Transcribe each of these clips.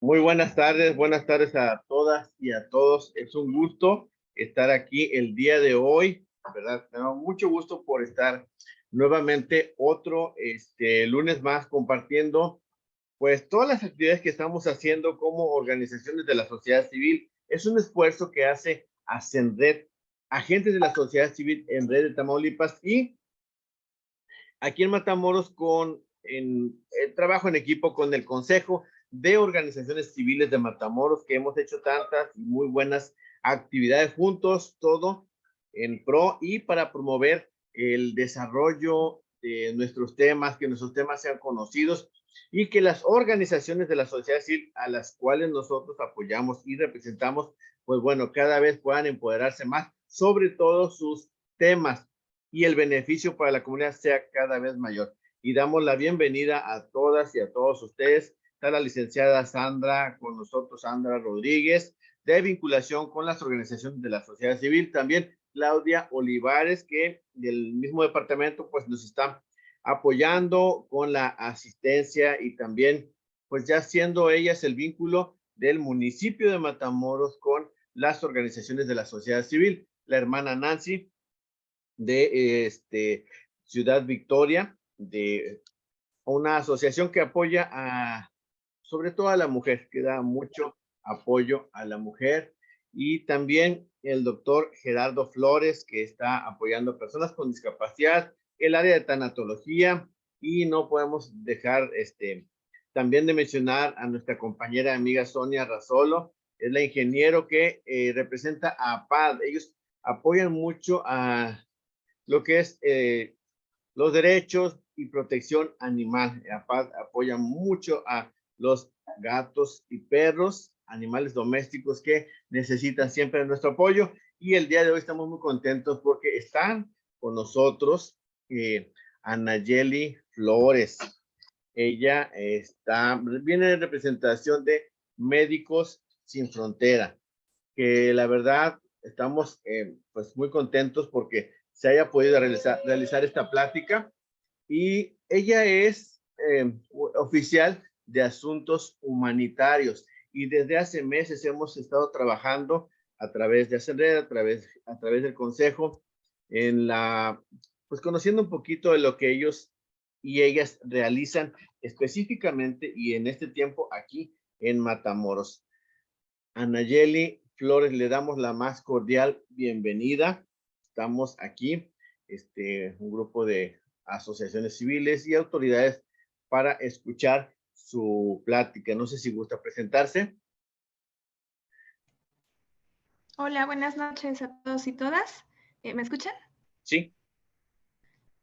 Muy buenas tardes a todas y a todos. Es un gusto estar aquí el día de hoy, ¿verdad? Tengo mucho gusto por estar nuevamente otro lunes más compartiendo pues todas las actividades que estamos haciendo como organizaciones de la sociedad civil. Es un esfuerzo que hace Ascended, agentes de la sociedad civil en Red de Tamaulipas, y aquí en Matamoros el trabajo en equipo con el Consejo de Organizaciones Civiles de Matamoros, que hemos hecho tantas y muy buenas actividades juntos, todo en pro y para promover el desarrollo de nuestros temas, que nuestros temas sean conocidos y que las organizaciones de la sociedad civil a las cuales nosotros apoyamos y representamos, pues bueno, cada vez puedan empoderarse más sobre todos sus temas y el beneficio para la comunidad sea cada vez mayor. Y damos la bienvenida a todas y a todos ustedes. Está la licenciada Sandra con nosotros, Sandra Rodríguez, de vinculación con las organizaciones de la sociedad civil. También Claudia Olivares, que del mismo departamento, pues nos está apoyando con la asistencia y también, pues ya siendo ellas el vínculo del municipio de Matamoros con las organizaciones de la sociedad civil. La hermana Nancy, de Ciudad Victoria, de una asociación que apoya sobre todo a la mujer, que da mucho apoyo a la mujer, y también el doctor Gerardo Flores, que está apoyando a personas con discapacidad, el área de tanatología, y no podemos dejar también de mencionar a nuestra compañera amiga Sonia Razolo, es la ingeniero que representa a APAD. Ellos apoyan mucho a lo que es los derechos y protección animal. APAD apoya mucho a los gatos y perros, animales domésticos que necesitan siempre nuestro apoyo. Y el día de hoy estamos muy contentos porque están con nosotros Anayeli Flores. Ella viene en representación de Médicos Sin Frontera, que la verdad estamos pues muy contentos porque se haya podido realizar esta plática, y ella es oficial de asuntos humanitarios y desde hace meses hemos estado trabajando a través de Ascender, a través del Consejo, pues conociendo un poquito de lo que ellos y ellas realizan específicamente y en este tiempo aquí en Matamoros. Anayeli Flores, le damos la más cordial bienvenida. Estamos aquí, un grupo de asociaciones civiles y autoridades para escuchar su plática. No sé si gusta presentarse. Hola, buenas noches a todos y todas. ¿Me escuchan? Sí.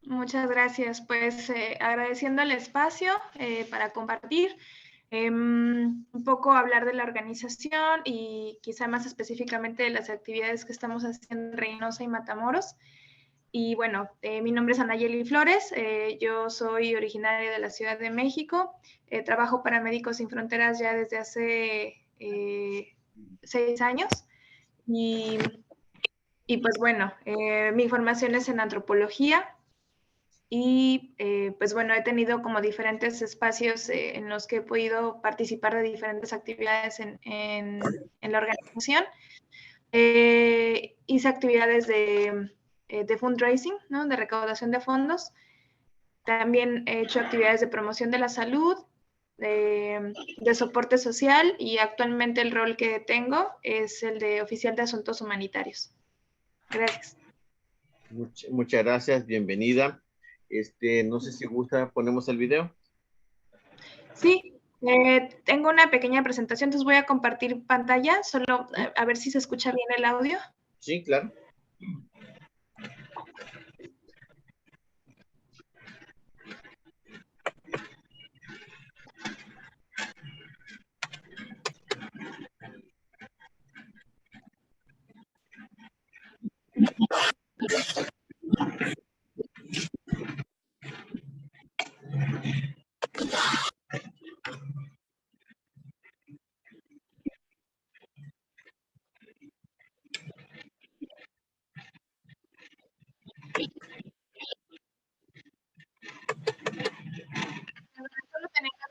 Muchas gracias. Pues agradeciendo el espacio para compartir, un poco hablar de la organización y quizá más específicamente de las actividades que estamos haciendo en Reynosa y Matamoros. Y bueno, mi nombre es Anayeli Flores, yo soy originaria de la Ciudad de México, trabajo para Médicos Sin Fronteras ya desde hace 6 años y pues bueno, mi formación es en antropología y pues bueno, he tenido como diferentes espacios en los que he podido participar de diferentes actividades en la organización. Hice actividades de fundraising, ¿no? De recaudación de fondos. También he hecho actividades de promoción de la salud, de soporte social, y actualmente el rol que tengo es el de oficial de asuntos humanitarios. Gracias. Muchas gracias, bienvenida. No sé si gusta, ponemos el video. Sí, tengo una pequeña presentación, entonces voy a compartir pantalla, solo a ver si se escucha bien el audio. Sí, claro.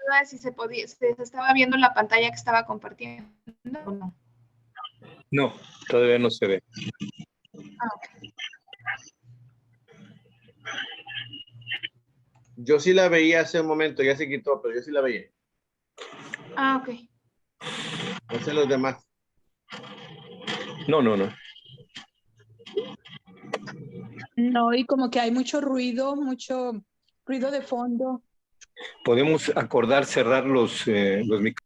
duda es si se estaba viendo la pantalla que estaba compartiendo o no. No, todavía no se ve. Ah, ok. Yo sí la veía hace un momento, ya se quitó, pero yo sí la veía. Ah, ok. No sé los demás. No. No, y como que hay mucho ruido de fondo. Podemos acordar cerrar los micrófonos.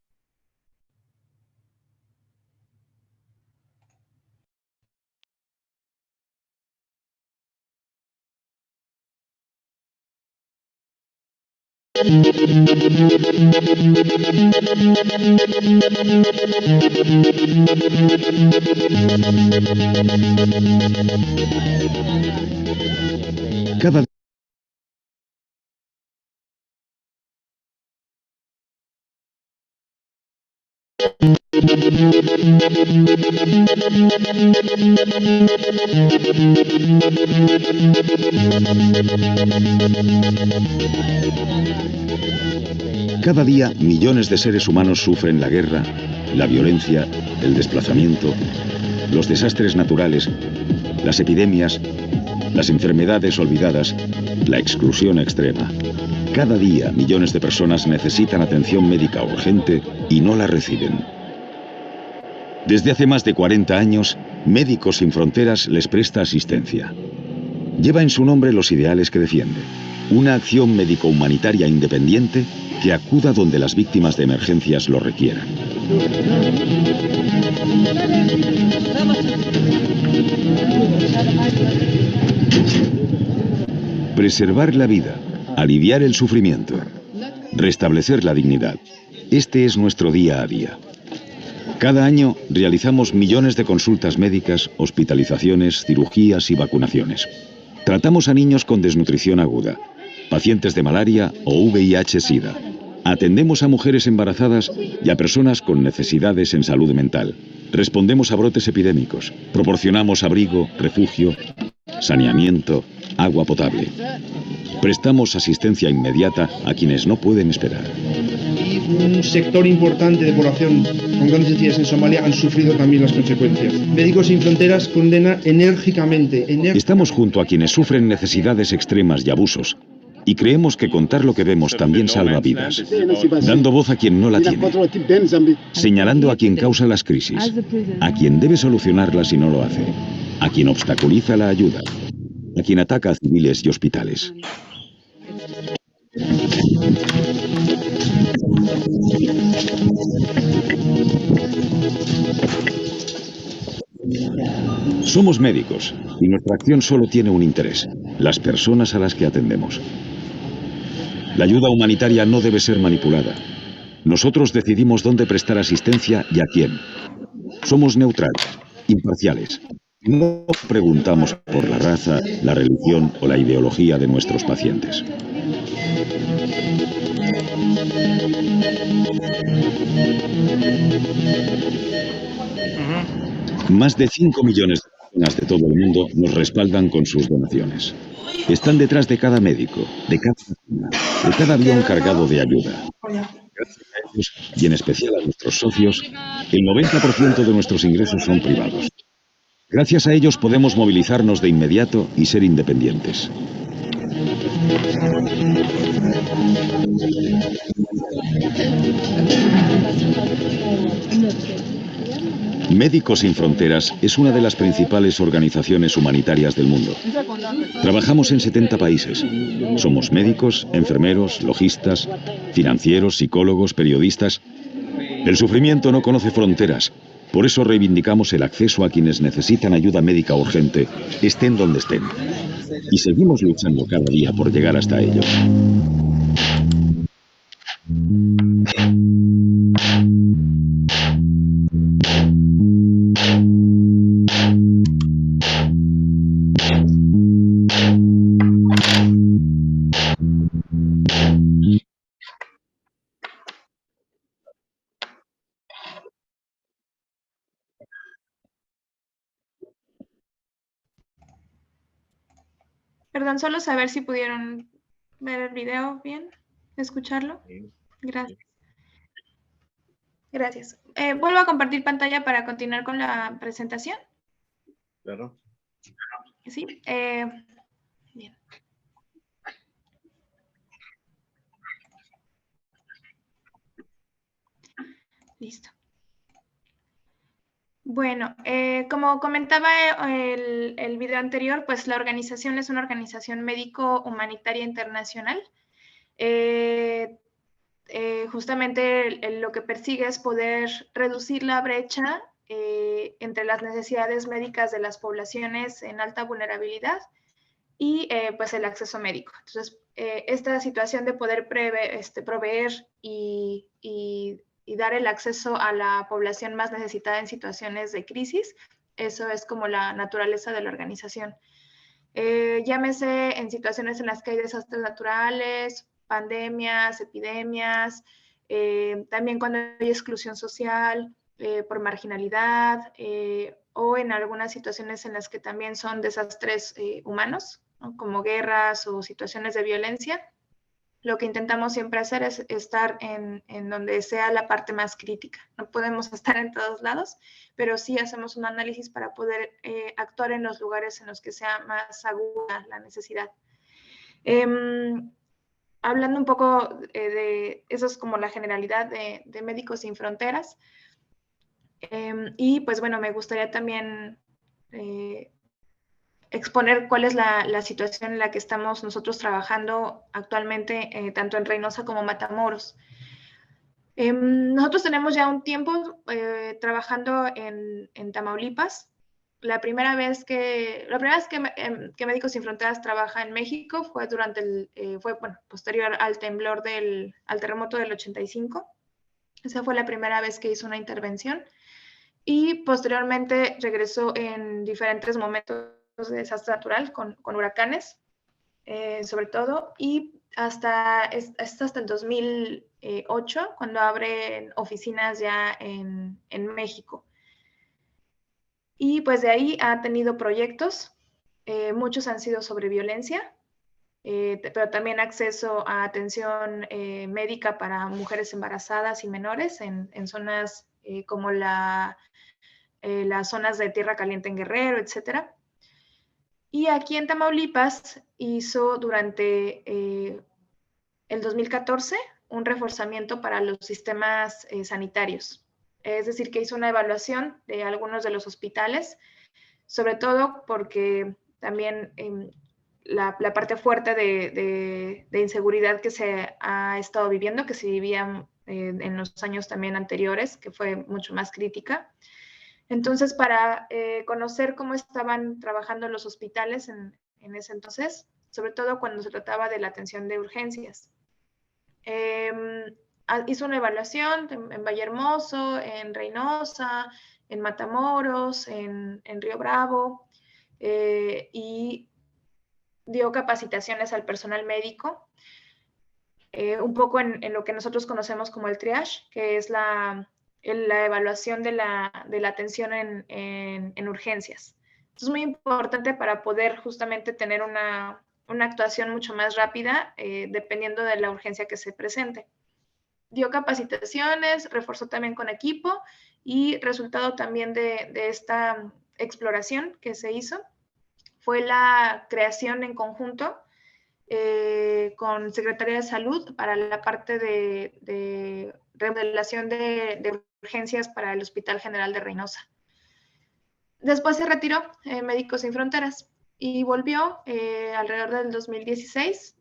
Cada Cada día, millones de seres humanos sufren la guerra, la violencia, el desplazamiento, los desastres naturales, las epidemias, las enfermedades olvidadas, la exclusión extrema. Cada día, millones de personas necesitan atención médica urgente y no la reciben. Desde hace más de 40 años, Médicos Sin Fronteras les presta asistencia. Lleva en su nombre los ideales que defiende. Una acción médico-humanitaria independiente que acuda donde las víctimas de emergencias lo requieran. Preservar la vida, aliviar el sufrimiento, restablecer la dignidad. Este es nuestro día a día. Cada año realizamos millones de consultas médicas, hospitalizaciones, cirugías y vacunaciones. Tratamos a niños con desnutrición aguda, pacientes de malaria o VIH-Sida. Atendemos a mujeres embarazadas y a personas con necesidades en salud mental. Respondemos a brotes epidémicos. Proporcionamos abrigo, refugio, saneamiento, agua potable. Prestamos asistencia inmediata a quienes no pueden esperar. Un sector importante de población con grandes necesidades en Somalia han sufrido también las consecuencias. Médicos Sin Fronteras condena enérgicamente. Estamos junto a quienes sufren necesidades extremas y abusos. Y creemos que contar lo que vemos también salva vidas. Dando voz a quien no la tiene. Señalando a quien causa las crisis. A quien debe solucionarlas y no lo hace. A quien obstaculiza la ayuda. A quien ataca a civiles y hospitales. Somos médicos y nuestra acción solo tiene un interés: las personas a las que atendemos. La ayuda humanitaria no debe ser manipulada. Nosotros decidimos dónde prestar asistencia y a quién. Somos neutrales, imparciales. No preguntamos por la raza, la religión o la ideología de nuestros pacientes. Más de 5 millones de personas de todo el mundo nos respaldan con sus donaciones. Están detrás de cada médico, de cada vacuna, de cada avión cargado de ayuda. Gracias a ellos, y en especial a nuestros socios, el 90% de nuestros ingresos son privados. Gracias a ellos podemos movilizarnos de inmediato y ser independientes. Médicos Sin Fronteras es una de las principales organizaciones humanitarias del mundo. Trabajamos en 70 países. Somos médicos, enfermeros, logistas, financieros, psicólogos, periodistas. El sufrimiento no conoce fronteras. Por eso reivindicamos el acceso a quienes necesitan ayuda médica urgente, estén donde estén. Y seguimos luchando cada día por llegar hasta ellos. Perdón, solo saber si pudieron ver el video bien, escucharlo. Gracias. Gracias. Vuelvo a compartir pantalla para continuar con la presentación. Claro. Sí. Bien. Listo. Bueno, como comentaba el video anterior, pues la organización es una organización médico-humanitaria internacional. Justamente lo que persigue es poder reducir la brecha entre las necesidades médicas de las poblaciones en alta vulnerabilidad y pues el acceso médico. Entonces, esta situación de poder proveer y dar el acceso a la población más necesitada en situaciones de crisis, eso es como la naturaleza de la organización. Llámese en situaciones en las que hay desastres naturales, pandemias, epidemias, también cuando hay exclusión social por marginalidad o en algunas situaciones en las que también son desastres humanos, ¿no? Como guerras o situaciones de violencia. Lo que intentamos siempre hacer es estar en donde sea la parte más crítica. No podemos estar en todos lados, pero sí hacemos un análisis para poder actuar en los lugares en los que sea más aguda la necesidad. Hablando un poco de eso, es como la generalidad de Médicos Sin Fronteras. Y pues bueno, me gustaría también exponer cuál es la situación en la que estamos nosotros trabajando actualmente, tanto en Reynosa como Matamoros. Nosotros tenemos ya un tiempo trabajando en Tamaulipas. La primera vez que Médicos Sin Fronteras trabaja en México fue posterior al al terremoto del 85. Esa fue la primera vez que hizo una intervención. Y posteriormente regresó en diferentes momentos de desastre natural con huracanes, sobre todo, y hasta el 2008 cuando abren oficinas ya en México. Y pues de ahí ha tenido proyectos, muchos han sido sobre violencia, pero también acceso a atención médica para mujeres embarazadas y menores en zonas como las zonas de Tierra Caliente en Guerrero, etcétera. Y aquí en Tamaulipas hizo durante el 2014 un reforzamiento para los sistemas sanitarios. Es decir, que hizo una evaluación de algunos de los hospitales, sobre todo porque también la parte fuerte de inseguridad que se ha estado viviendo, que se vivía en los años también anteriores, que fue mucho más crítica. Entonces, para conocer cómo estaban trabajando los hospitales en ese entonces, sobre todo cuando se trataba de la atención de urgencias. Hizo una evaluación en Vallehermoso, en Reynosa, en Matamoros, en Río Bravo, y dio capacitaciones al personal médico, un poco en lo que nosotros conocemos como el triage, que es la evaluación de la atención en urgencias. Esto es muy importante para poder justamente tener una actuación mucho más rápida dependiendo de la urgencia que se presente. Dio capacitaciones, reforzó también con equipo y resultado también de esta exploración que se hizo fue la creación en conjunto con Secretaría de Salud para la parte de remodelación de urgencias para el Hospital General de Reynosa. Después se retiró Médicos Sin Fronteras y volvió alrededor del 2016,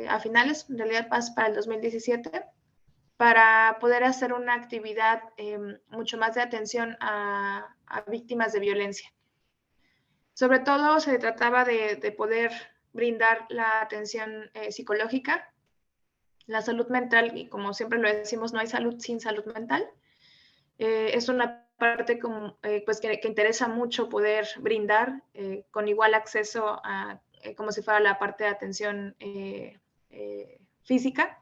a finales, en realidad más para el 2017, para poder hacer una actividad mucho más de atención a víctimas de violencia. Sobre todo se trataba de poder brindar la atención psicológica, la salud mental, y como siempre lo decimos, no hay salud sin salud mental. Es una parte pues que interesa mucho poder brindar con igual acceso a, como si fuera la parte de atención física.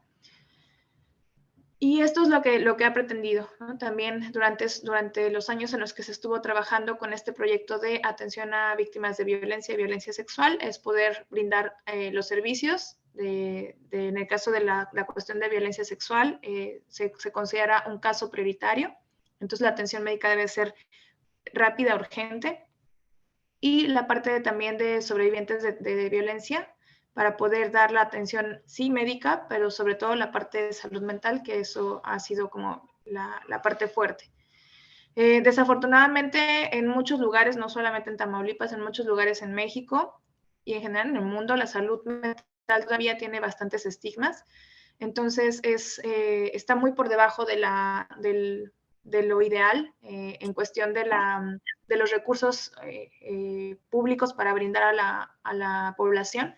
Y esto es lo que ha pretendido, ¿no? También durante los años en los que se estuvo trabajando con este proyecto de atención a víctimas de violencia y violencia sexual, es poder brindar los servicios en el caso de la cuestión de violencia sexual, se considera un caso prioritario. Entonces la atención médica debe ser rápida, urgente. Y la parte también de sobrevivientes de violencia, para poder dar la atención, sí, médica, pero sobre todo la parte de salud mental, que eso ha sido como la parte fuerte. Desafortunadamente, en muchos lugares, no solamente en Tamaulipas, en muchos lugares en México y en general en el mundo, la salud mental todavía tiene bastantes estigmas. Entonces, está muy por debajo de lo ideal en cuestión de los recursos públicos para brindar a la población.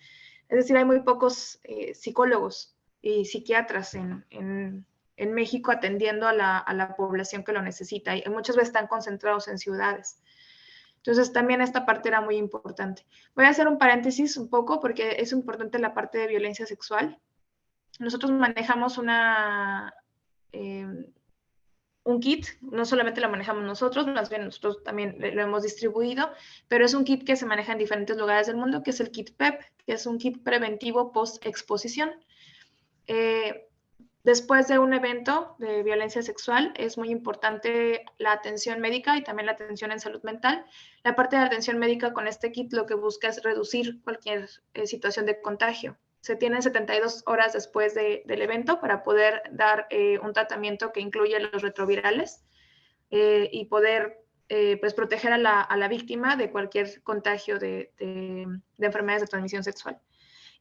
Es decir, hay muy pocos psicólogos y psiquiatras en México atendiendo a la población que lo necesita, y muchas veces están concentrados en ciudades. Entonces también esta parte era muy importante. Voy a hacer un paréntesis un poco porque es importante la parte de violencia sexual. Nosotros manejamos un kit, no solamente lo manejamos nosotros, más bien nosotros también lo hemos distribuido, pero es un kit que se maneja en diferentes lugares del mundo, que es el kit PEP, que es un kit preventivo post-exposición. Después de un evento de violencia sexual, es muy importante la atención médica y también la atención en salud mental. La parte de la atención médica con este kit lo que busca es reducir cualquier situación de contagio. Se tienen 72 horas después del evento para poder dar un tratamiento que incluye los retrovirales y poder pues proteger a la víctima de cualquier contagio de enfermedades de transmisión sexual.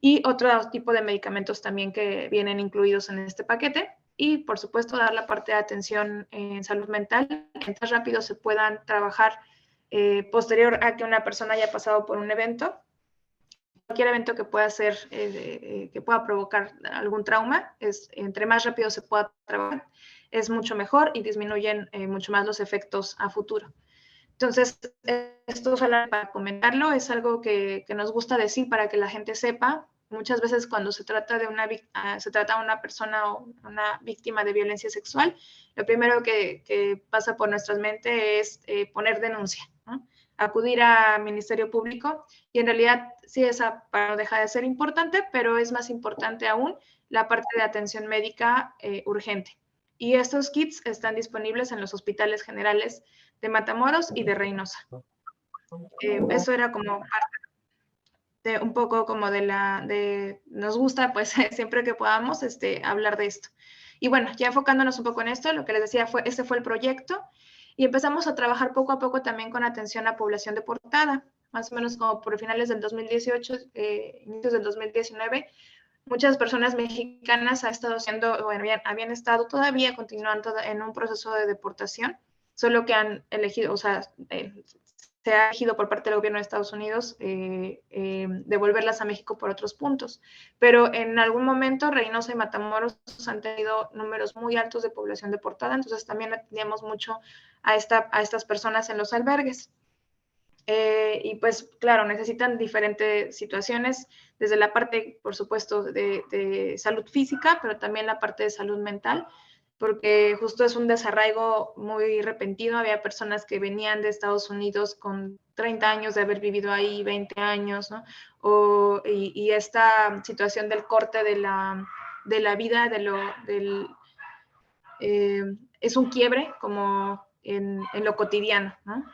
Y otro tipo de medicamentos también que vienen incluidos en este paquete. Y, por supuesto, dar la parte de atención en salud mental, que más rápido se puedan trabajar posterior a que una persona haya pasado por un evento. Cualquier evento que pueda ser, que pueda provocar algún trauma, entre más rápido se pueda trabajar, es mucho mejor y disminuyen mucho más los efectos a futuro. Entonces, esto solo para comentarlo, es algo que nos gusta decir para que la gente sepa. Muchas veces cuando se trata de una persona o una víctima de violencia sexual, lo primero que pasa por nuestras mentes es poner denuncia, ¿no? Acudir al Ministerio Público, y en realidad sí, esa parte no deja de ser importante, pero es más importante aún la parte de atención médica urgente. Y estos kits están disponibles en los hospitales generales de Matamoros y de Reynosa. Eso era como parte de un poco como nos gusta pues siempre que podamos hablar de esto. Y bueno, ya enfocándonos un poco en esto, lo que les decía este fue el proyecto, y empezamos a trabajar poco a poco también con atención a población deportada, más o menos como por finales del 2018, inicios del 2019, muchas personas mexicanas habían estado todavía continuando en un proceso de deportación, solo que han elegido, o sea, se ha elegido por parte del gobierno de Estados Unidos devolverlas a México por otros puntos. Pero en algún momento Reynosa y Matamoros han tenido números muy altos de población deportada, entonces también atendíamos mucho a estas personas en los albergues. Y pues claro, necesitan diferentes situaciones, desde la parte, por supuesto, de salud física, pero también la parte de salud mental, porque justo es un desarraigo muy repentino. Había personas que venían de Estados Unidos con 30 años de haber vivido ahí, 20 años, ¿no? Y esta situación del corte de la vida, es un quiebre como en lo cotidiano, ¿no?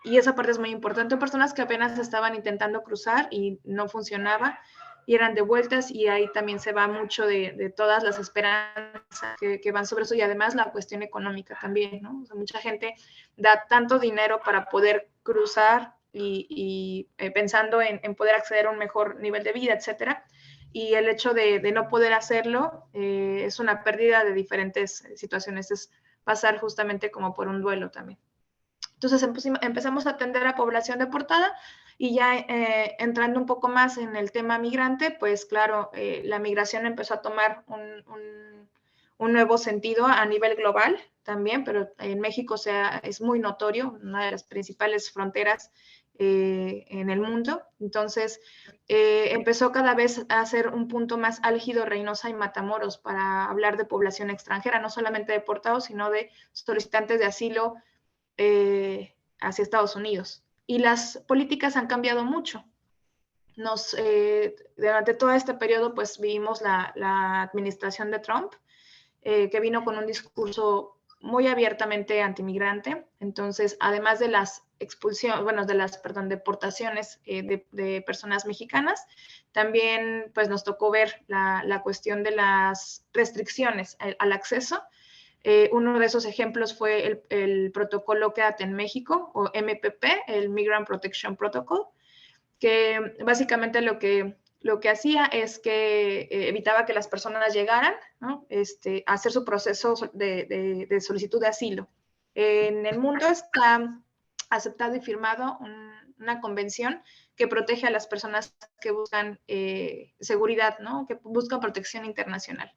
Y esa parte es muy importante. Personas que apenas estaban intentando cruzar y no funcionaba, y eran devueltas, y ahí también se va mucho de todas las esperanzas que van sobre eso, y además la cuestión económica también, ¿no? O sea, mucha gente da tanto dinero para poder cruzar y pensando en poder acceder a un mejor nivel de vida, etcétera, y el hecho de no poder hacerlo es una pérdida de diferentes situaciones, es pasar justamente como por un duelo también. Entonces empezamos a atender a población deportada, y ya entrando un poco más en el tema migrante, pues claro, la migración empezó a tomar un nuevo sentido a nivel global también, pero en México es muy notorio, una de las principales fronteras en el mundo. Entonces empezó cada vez a ser un punto más álgido Reynosa y Matamoros para hablar de población extranjera, no solamente deportados, sino de solicitantes de asilo hacia Estados Unidos. Y las políticas han cambiado mucho. durante todo este periodo pues vivimos la administración de Trump, que vino con un discurso muy abiertamente antimigrante. Entonces, además de las deportaciones de personas mexicanas, también pues nos tocó ver la cuestión de las restricciones al acceso. Uno de esos ejemplos fue el protocolo Quédate en México, o MPP, el Migrant Protection Protocol, que básicamente lo que hacía es que evitaba que las personas llegaran, ¿no? A hacer su proceso de solicitud de asilo. En el mundo está aceptado y firmado una convención que protege a las personas que buscan seguridad, ¿no? Que buscan protección internacional.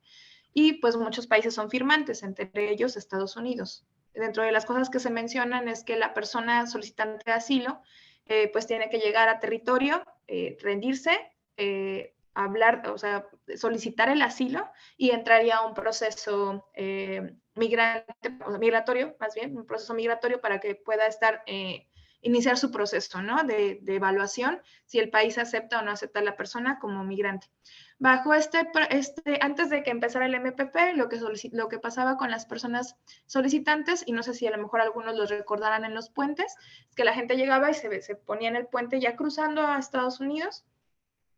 Y pues muchos países son firmantes, entre ellos Estados Unidos. Dentro de las cosas que se mencionan es que la persona solicitante de asilo pues tiene que llegar a territorio, rendirse, hablar, o sea, solicitar el asilo y entraría a un proceso migratorio, más bien, un proceso migratorio para que pueda iniciar su proceso, ¿no? De evaluación, si el país acepta o no acepta a la persona como migrante. Bajo antes de que empezara el MPP, lo que pasaba con las personas solicitantes, y no sé si a lo mejor algunos los recordarán en los puentes, es que la gente llegaba y se ponía en el puente ya cruzando a Estados Unidos,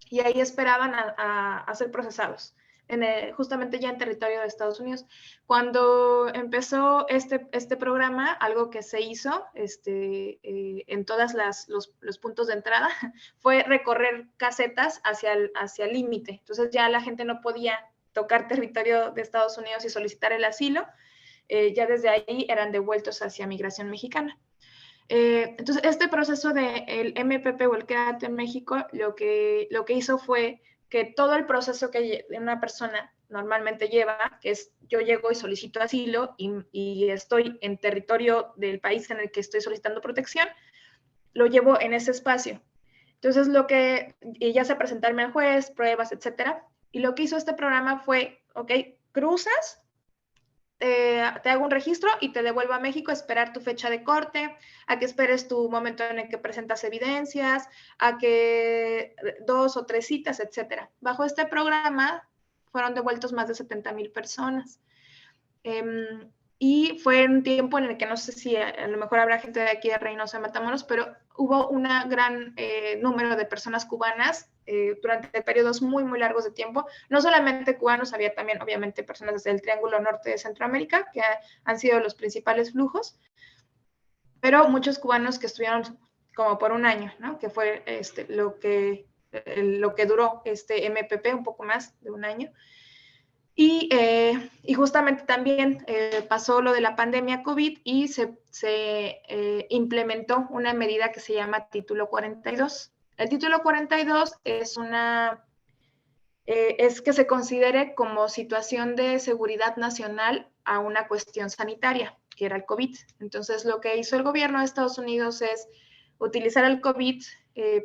y ahí esperaban a ser procesados, justamente ya en territorio de Estados Unidos. Cuando empezó este programa, algo que se hizo en todos los puntos de entrada fue recorrer casetas hacia el límite. Entonces ya la gente no podía tocar territorio de Estados Unidos y solicitar el asilo. Ya desde ahí eran devueltos hacia migración mexicana. Entonces, este proceso del MPP o el Quédate en México, lo que hizo fue que todo el proceso que una persona normalmente lleva, que es yo llego y solicito asilo y estoy en territorio del país en el que estoy solicitando protección, lo llevo en ese espacio. Entonces, y ya se presentarme al juez, pruebas, etcétera. Y lo que hizo este programa fue, ok, cruzas, te hago un registro y te devuelvo a México a esperar tu fecha de corte, a que esperes tu momento en el que presentas evidencias, a que 2 o 3 citas, etcétera. Bajo este programa fueron devueltos más de 70,000 personas. Y fue un tiempo en el que no sé si a lo mejor habrá gente de aquí de Reynosa, Matamoros, pero hubo un gran número de personas cubanas durante periodos muy, muy largos de tiempo. No solamente cubanos, había también obviamente personas desde el Triángulo Norte de Centroamérica, que han sido los principales flujos, pero muchos cubanos que estuvieron como por un año, ¿no? Que fue lo que duró este MPP, un poco más de un año. Y justamente también pasó lo de la pandemia COVID y se implementó una medida que se llama Título 42. El Título 42 es que se considere como situación de seguridad nacional a una cuestión sanitaria, que era el COVID. Entonces, lo que hizo el gobierno de Estados Unidos es utilizar el COVID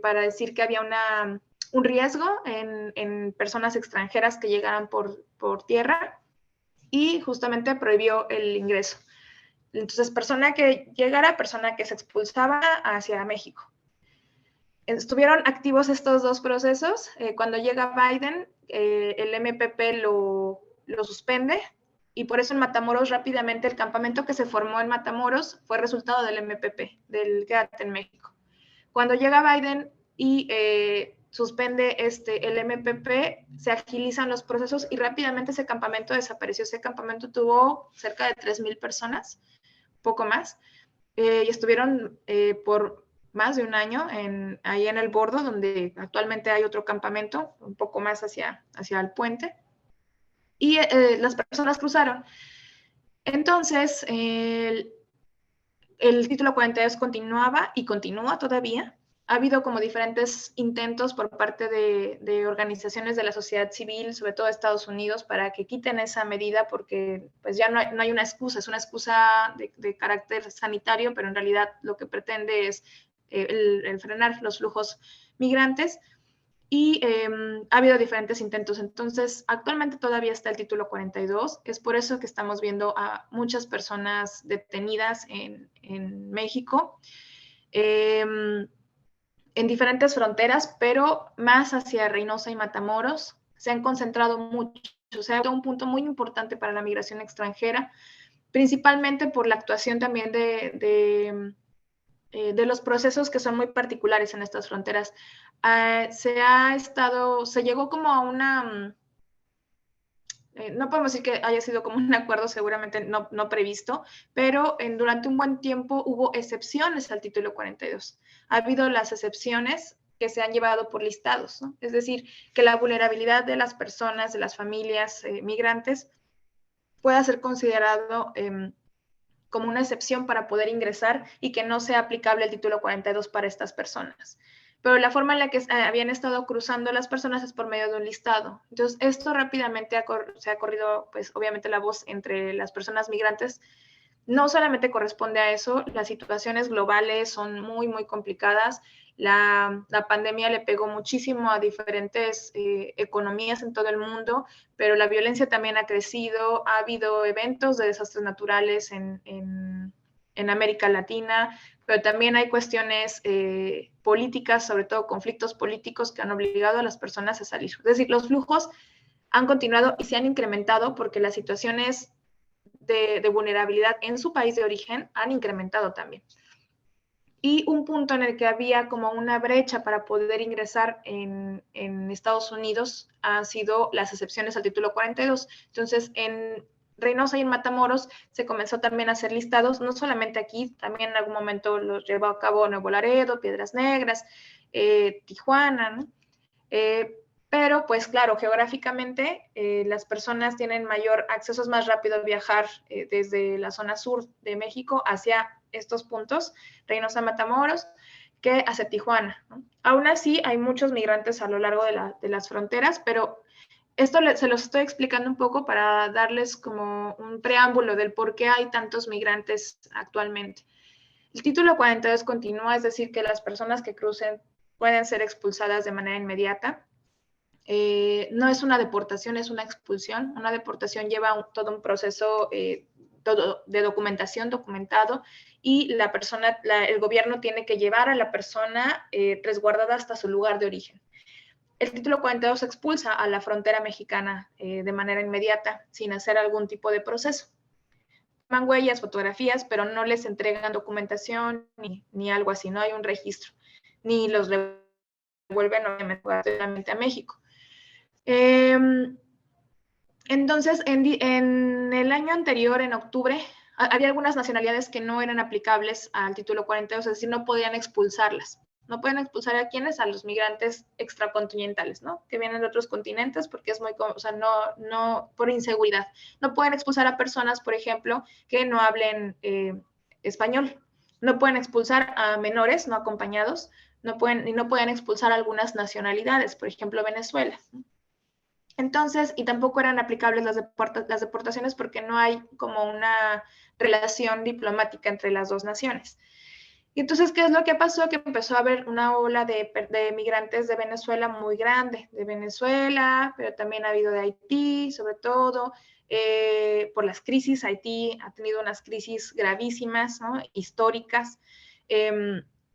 para decir que había un riesgo en personas extranjeras que llegaran por tierra y justamente prohibió el ingreso. Entonces, persona que llegara, persona que se expulsaba hacia México. Estuvieron activos estos dos procesos. Cuando llega Biden, el MPP lo suspende y por eso en Matamoros rápidamente el campamento que se formó en Matamoros fue resultado del MPP, del Quédate en México. Cuando llega Biden y suspende el MPP, se agilizan los procesos y rápidamente ese campamento desapareció. Ese campamento tuvo cerca de 3,000 personas, poco más, y estuvieron por más de un año ahí en el Bordo, donde actualmente hay otro campamento, un poco más hacia el puente, y las personas cruzaron. Entonces, el Título 42 continuaba y continúa todavía. Ha habido como diferentes intentos por parte de organizaciones de la sociedad civil, sobre todo de Estados Unidos, para que quiten esa medida porque pues ya no hay una excusa, es una excusa de carácter sanitario, pero en realidad lo que pretende es el frenar los flujos migrantes y ha habido diferentes intentos. Entonces, actualmente todavía está el Título 42, es por eso que estamos viendo a muchas personas detenidas en México. en diferentes fronteras, pero más hacia Reynosa y Matamoros, se han concentrado mucho. O sea, un punto muy importante para la migración extranjera, principalmente por la actuación también de los procesos que son muy particulares en estas fronteras. Se llegó como a una, no podemos decir que haya sido como un acuerdo, seguramente no previsto, pero durante un buen tiempo hubo excepciones al título 42. Ha habido las excepciones que se han llevado por listados, ¿no? Es decir, que la vulnerabilidad de las personas, de las familias migrantes, pueda ser considerado como una excepción para poder ingresar y que no sea aplicable el título 42 para estas personas. Pero la forma en la que habían estado cruzando las personas es por medio de un listado. Entonces, esto rápidamente se ha corrido, pues obviamente la voz entre las personas migrantes. No solamente corresponde a eso, las situaciones globales son muy, muy complicadas. La pandemia le pegó muchísimo a diferentes economías en todo el mundo, pero la violencia también ha crecido. Ha habido eventos de desastres naturales en América Latina, pero también hay cuestiones políticas, sobre todo conflictos políticos que han obligado a las personas a salir. Es decir, los flujos han continuado y se han incrementado porque las situaciones de vulnerabilidad en su país de origen han incrementado también. Y un punto en el que había como una brecha para poder ingresar en Estados Unidos han sido las excepciones al título 42. Entonces, en Reynosa y en Matamoros se comenzó también a hacer listados, no solamente aquí, también en algún momento los llevó a cabo Nuevo Laredo, Piedras Negras, Tijuana, ¿no? Pero pues claro, geográficamente las personas tienen mayor acceso, es más rápido viajar desde la zona sur de México hacia estos puntos, Reynosa, Matamoros, que hacia Tijuana, ¿no? Aún así hay muchos migrantes a lo largo de las fronteras, pero esto se los estoy explicando un poco para darles como un preámbulo del por qué hay tantos migrantes actualmente. El título 42 continúa, es decir, que las personas que crucen pueden ser expulsadas de manera inmediata. No es una deportación, es una expulsión. Una deportación lleva todo un proceso todo de documentación documentado y el gobierno tiene que llevar a la persona resguardada hasta su lugar de origen. El título 42 expulsa a la frontera mexicana de manera inmediata, sin hacer algún tipo de proceso. Toman huellas, fotografías, pero no les entregan documentación ni algo así, no hay un registro, ni los devuelven obviamente a México. Entonces, en el año anterior, en octubre, había algunas nacionalidades que no eran aplicables al título 42, es decir, no podían expulsarlas. No pueden expulsar a quienes, a los migrantes extracontinentales, ¿no? Que vienen de otros continentes porque es muy, o sea, no por inseguridad. No pueden expulsar a personas, por ejemplo, que no hablen español. No pueden expulsar a menores no acompañados. No pueden expulsar a algunas nacionalidades, por ejemplo, Venezuela, ¿no? Entonces, y tampoco eran aplicables las deportaciones porque no hay como una relación diplomática entre las dos naciones. Y entonces, ¿qué es lo que pasó? Que empezó a haber una ola de migrantes de Venezuela muy grande, de Venezuela, pero también ha habido de Haití, sobre todo, por las crisis. Haití ha tenido unas crisis gravísimas, ¿no? Históricas,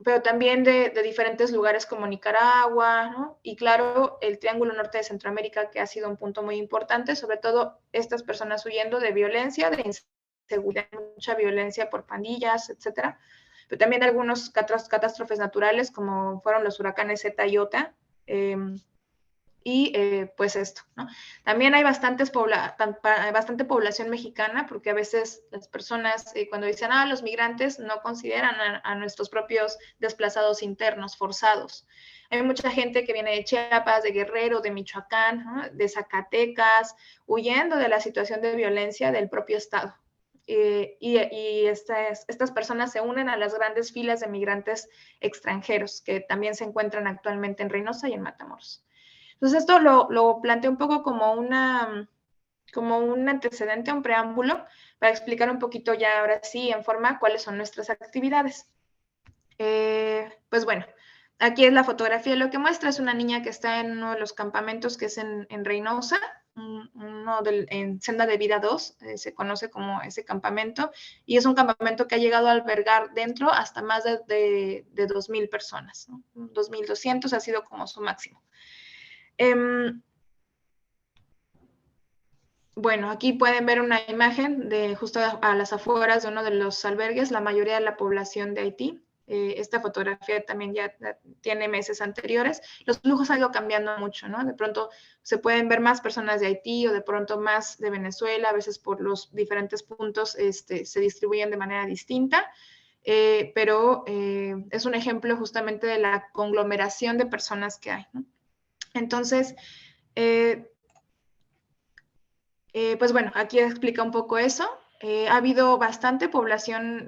pero también de diferentes lugares como Nicaragua, ¿no? Y claro, el Triángulo Norte de Centroamérica, que ha sido un punto muy importante, sobre todo estas personas huyendo de violencia, de inseguridad, mucha violencia por pandillas, etcétera, pero también algunos catástrofes naturales como fueron los huracanes Zeta y Ota, pues esto, ¿no? También hay bastante población mexicana, porque a veces las personas cuando dicen, los migrantes no consideran a nuestros propios desplazados internos, forzados. Hay mucha gente que viene de Chiapas, de Guerrero, de Michoacán, ¿no? De Zacatecas, huyendo de la situación de violencia del propio estado. Estas personas se unen a las grandes filas de migrantes extranjeros que también se encuentran actualmente en Reynosa y en Matamoros. Entonces esto lo planteo un poco como un antecedente, un preámbulo, para explicar un poquito ya ahora sí en forma cuáles son nuestras actividades. Pues bueno, aquí es la fotografía. Lo que muestra es una niña que está en uno de los campamentos que es en Reynosa, en Senda de Vida 2, se conoce como ese campamento, y es un campamento que ha llegado a albergar dentro hasta más de 2,000 personas, ¿no? 2,200 ha sido como su máximo. Bueno, aquí pueden ver una imagen de justo a las afueras de uno de los albergues, la mayoría de la población de Haití. Esta fotografía también ya tiene meses anteriores. Los flujos han ido cambiando mucho, ¿no? De pronto se pueden ver más personas de Haití o de pronto más de Venezuela, a veces por los diferentes puntos se distribuyen de manera distinta, pero es un ejemplo justamente de la conglomeración de personas que hay, ¿no? Entonces, pues bueno, aquí explica un poco eso. Ha habido bastante población,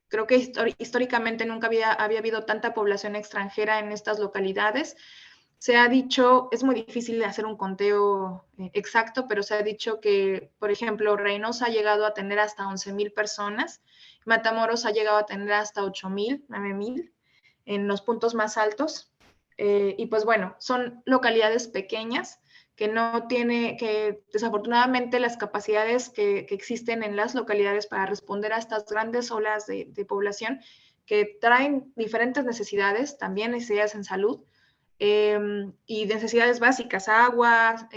creo que históricamente nunca había habido tanta población extranjera en estas localidades. Se ha dicho, es muy difícil de hacer un conteo exacto, pero se ha dicho que, por ejemplo, Reynosa ha llegado a tener hasta 11,000 personas, Matamoros ha llegado a tener hasta 8,000, 9,000 en los puntos más altos. Y pues bueno, son localidades pequeñas que no tiene, que desafortunadamente las capacidades que existen en las localidades para responder a estas grandes olas de población que traen diferentes necesidades, también necesidades en salud, y necesidades básicas, agua,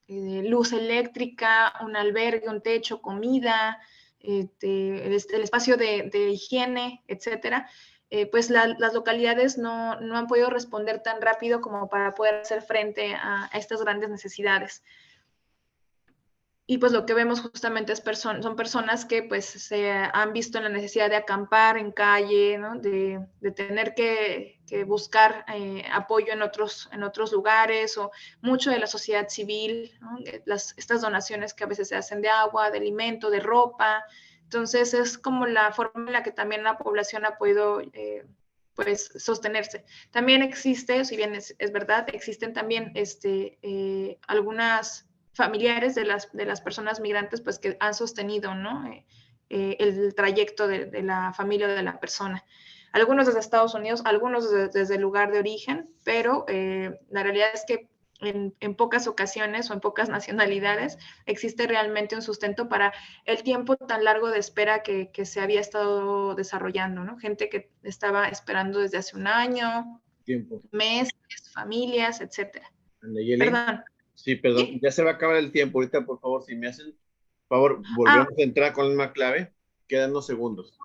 luz eléctrica, un albergue, un techo, comida, el espacio de higiene, etcétera. Pues las localidades no han podido responder tan rápido como para poder hacer frente a estas grandes necesidades. Y pues lo que vemos justamente son personas que pues se han visto en la necesidad de acampar en calle, ¿no? de tener que buscar apoyo en otros lugares, o mucho de la sociedad civil, ¿no? Estas donaciones que a veces se hacen de agua, de alimento, de ropa. Entonces es como la forma en la que también la población ha podido pues sostenerse. También existe, si bien es verdad, existen también algunas familiares de las personas migrantes, pues que han sostenido, ¿no? El trayecto de la familia o de la persona. Algunos desde Estados Unidos, algunos desde el lugar de origen, pero la realidad es que en pocas ocasiones o en pocas nacionalidades existe realmente un sustento para el tiempo tan largo de espera que se había estado desarrollando, ¿no? Gente que estaba esperando desde hace un año, meses, familias, etcétera. Perdón. Sí, perdón, ¿Sí? ya se va a acabar el tiempo. Ahorita, por favor, si me hacen favor, volvemos a entrar con la misma clave. Quedan 2 segundos.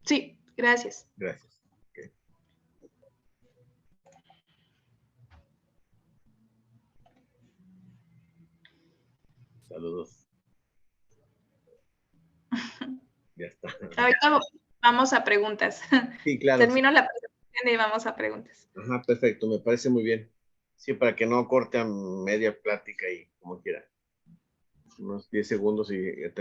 Sí, gracias. Gracias. Okay. Saludos. Ya está. Ahorita vamos a preguntas. Sí, claro. Termino la presentación y vamos a preguntas. Ajá, perfecto, me parece muy bien. Sí, para que no corte a media plática y como quiera. Unos 10 segundos y